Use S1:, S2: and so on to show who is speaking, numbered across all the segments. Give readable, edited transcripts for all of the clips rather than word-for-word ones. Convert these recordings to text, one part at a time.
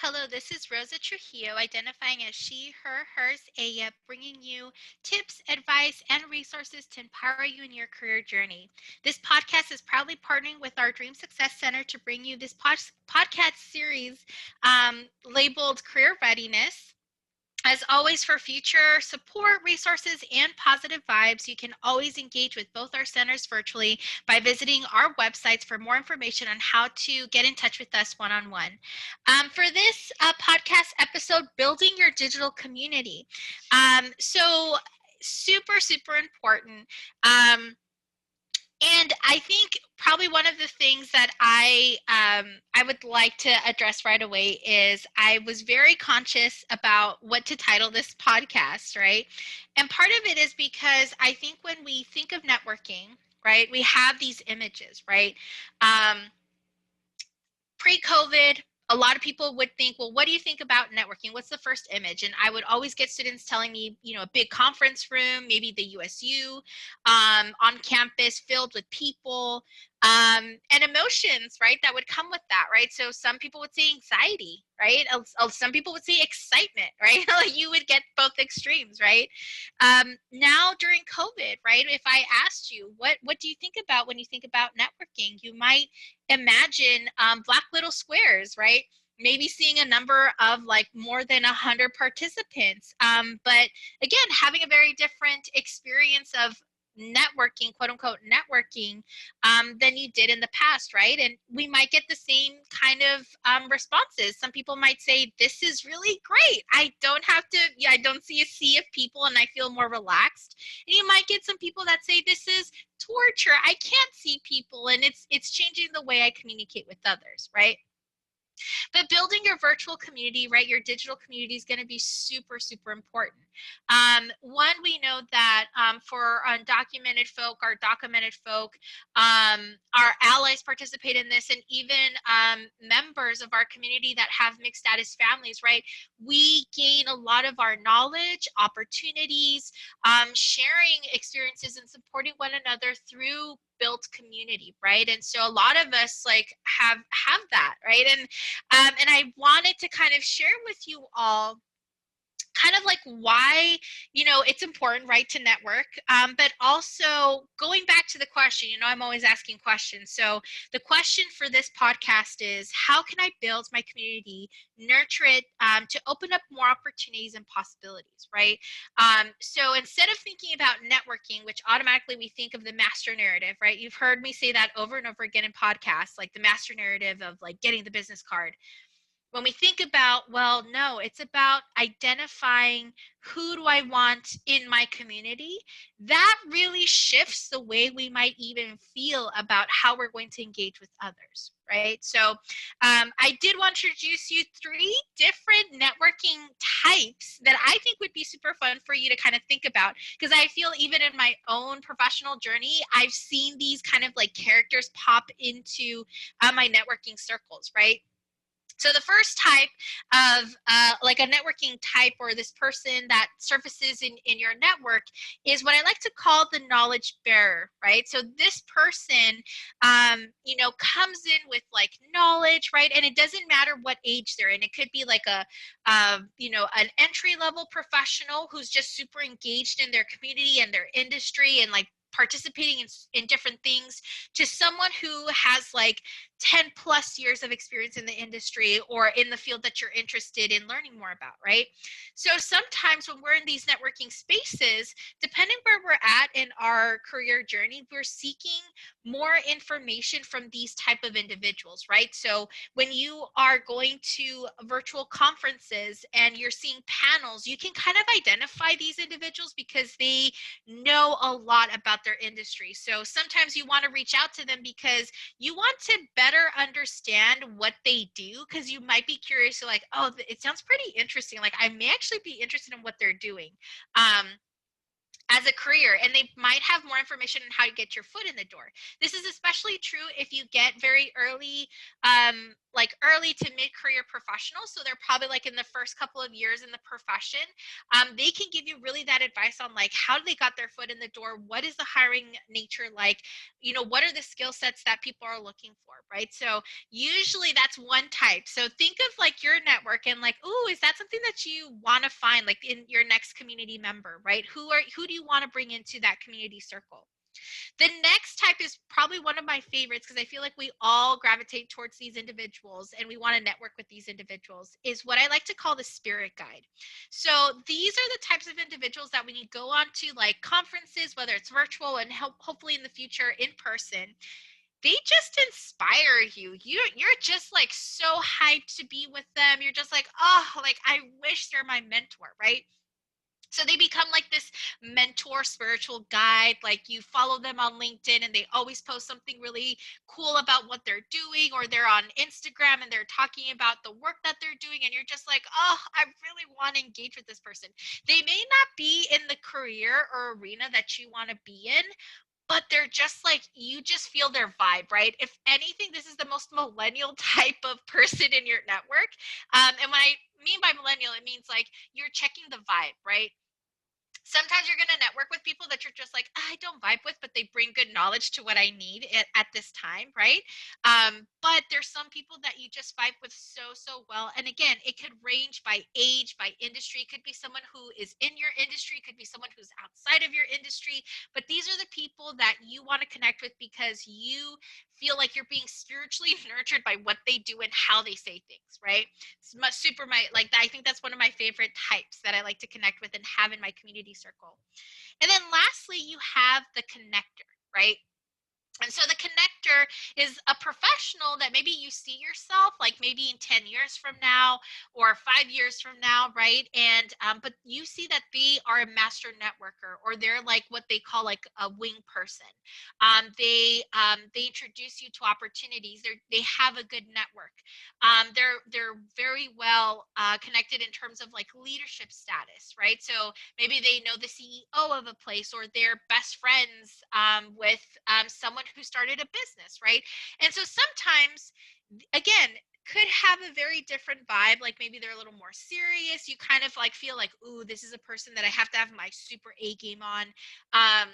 S1: Hello, this is Rosa Trujillo, identifying as she, her, hers, Aya, bringing you tips, advice, and resources to empower you in your career journey. This podcast is proudly partnering with our Dream Success Center to bring you this podcast series labeled Career Readiness. As always, for future support, resources, and positive vibes, you can always engage with both our centers virtually by visiting our websites for more information on how to get in touch with us one on one. For this podcast episode, building your digital community. So, super, super important. And I think probably one of the things that I would like to address right away is I was very conscious about what to title this podcast, right? And part of it is because I think when we think of networking, right, we have these images, right? Um, Pre-COVID, a lot of people would think, well, what do you think about networking? What's the first image? And I would always get students telling me, a big conference room, maybe the USU, on campus filled with people, and emotions, right? That would come with that, right? So some people would say anxiety, right? Some people would say excitement, right? You would get both extremes, right? Now during COVID, right? If I asked you, what do you think about when you think about networking? You might imagine black little squares, right? Maybe seeing a number of like more than 100 participants. But again, having a very different experience of networking, quote unquote, networking than you did in the past, right? And we might get the same kind of responses. Some people might say, this is really great. I don't have to, yeah, I don't see a sea of people and I feel more relaxed. And you might get some people that say, this is torture. I can't see people and it's changing the way I communicate with others, right? But building your virtual community, right, your digital community is going to be super, super important. One, we know that for undocumented folk, our documented folk, our allies participate in this, and even members of our community that have mixed status families, right? We gain a lot of our knowledge, opportunities, sharing experiences, and supporting one another through built community, right? And so a lot of us like have that, right? And I wanted to kind of share with you all kind of like why it's important, right, to network, but also going back to the question. I'm always asking questions. So the question for this podcast is, how can I build my community, nurture it, to open up more opportunities and possibilities, right? So instead of thinking about networking, which automatically we think of the master narrative, right? You've heard me say that over and over again in podcasts, like the master narrative of like getting the business card. When we think about, well, no, it's about identifying who do I want in my community. That really shifts the way we might even feel about how we're going to engage with others, right? So I did want to introduce you three different networking types that I think would be super fun for you to kind of think about, because I feel even in my own professional journey, I've seen these kind of like characters pop into my networking circles, right? So the first type of like a networking type, or this person that surfaces in your network, is what I like to call the knowledge bearer, right? So this person, comes in with like knowledge, right? And it doesn't matter what age they're in. It could be like an entry level professional who's just super engaged in their community and their industry and like participating in different things, to someone who has like 10 plus years of experience in the industry or in the field that you're interested in learning more about, right? So sometimes when we're in these networking spaces, depending where we're at in our career journey, we're seeking more information from these type of individuals, right? So when you are going to virtual conferences and you're seeing panels, you can kind of identify these individuals because they know a lot about their industry. So sometimes you want to reach out to them because you want to better understand what they do, because you might be curious, like, oh, it sounds pretty interesting. Like, I may actually be interested in what they're doing. Um, as a career, and they might have more information on how to get your foot in the door. This is especially true if you get very early, like early to mid-career professionals. So they're probably like in the first couple of years in the profession. They can give you really that advice on like how they got their foot in the door, what is the hiring nature like, what are the skill sets that people are looking for, right? So usually that's one type. So think of like your network and like, oh, is that something that you want to find like in your next community member, right? Who do you want to bring into that community circle? The next type is probably one of my favorites because I feel like we all gravitate towards these individuals and we want to network with these individuals, is what I like to call the spirit guide. So these are the types of individuals that when you go on to like conferences, whether it's virtual and hopefully in the future in person, they just inspire you. You're just like so hyped to be with them. You're just like, oh, like I wish they're my mentor, right? So they become like this mentor spiritual guide. Like you follow them on LinkedIn and they always post something really cool about what they're doing, or they're on Instagram and they're talking about the work that they're doing, and you're just like, oh, I really want to engage with this person. They may not be in the career or arena that you want to be in, but they're just like, you just feel their vibe, right? If anything, this is the most millennial type of person in your network. And when I mean by millennial, it means like you're checking the vibe, right? Sometimes you're going to network with people that you're just like, I don't vibe with, but they bring good knowledge to what I need at this time, right? But there's some people that you just vibe with so well. And again, it could range by age, by industry. It could be someone who is in your industry, it could be someone who's outside of your industry. But these are the people that you want to connect with because you feel like you're being spiritually nurtured by what they do and how they say things, right? It's super my like I think that's one of my favorite types that I like to connect with and have in my community circle. And then lastly, you have the connector, right? And so the connector is a professional that maybe you see yourself like maybe in 10 years from now or 5 years from now, right? And but you see that they are a master networker, or they're like what they call like a wing person. They introduce you to opportunities. They have a good network. They're very well connected in terms of like leadership status, right? So maybe they know the CEO of a place, or they're best friends with someone who started a business, right? And so sometimes, again, could have a very different vibe. Like maybe they're a little more serious. You kind of like feel like, ooh, this is a person that I have to have my super A game on. Um,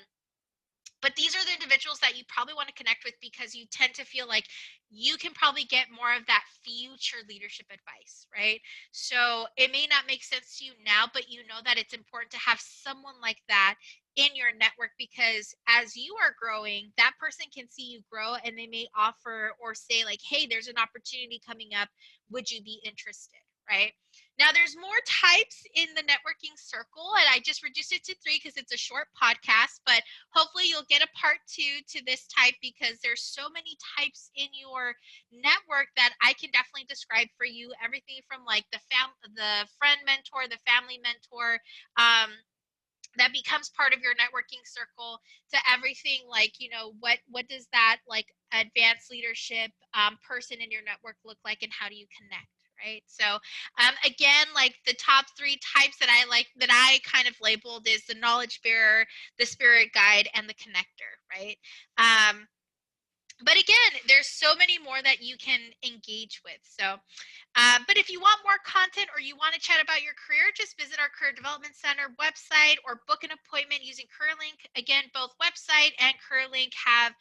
S1: but these are the individuals that you probably want to connect with because you tend to feel like you can probably get more of that future leadership advice, right? So it may not make sense to you now, but you know that it's important to have someone like that in your network, because as you are growing, that person can see you grow and they may offer or say like, hey, there's an opportunity coming up, would you be interested, right? Now there's more types in the networking circle, and I just reduced it to 3 because it's a short podcast, but hopefully you'll get a part 2 to this type, because there's so many types in your network that I can definitely describe for you. Everything from like the friend mentor, the family mentor, that becomes part of your networking circle, to everything like, what does that like advanced leadership person in your network look like, and how do you connect, right? So again, like the top 3 types that I like, that I kind of labeled, is the knowledge bearer, the spirit guide, and the connector, right? But again, there's so many more that you can engage with. So but if you want more content, or you want to chat about your career, just visit our Career Development Center website or book an appointment using CareerLink. Again, both website and CareerLink have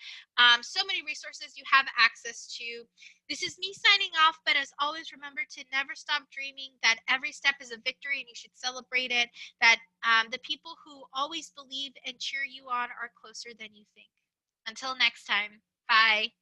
S1: so many resources you have access to. This is me signing off, but as always, remember to never stop dreaming, that every step is a victory and you should celebrate it, that the people who always believe and cheer you on are closer than you think. Until next time, bye.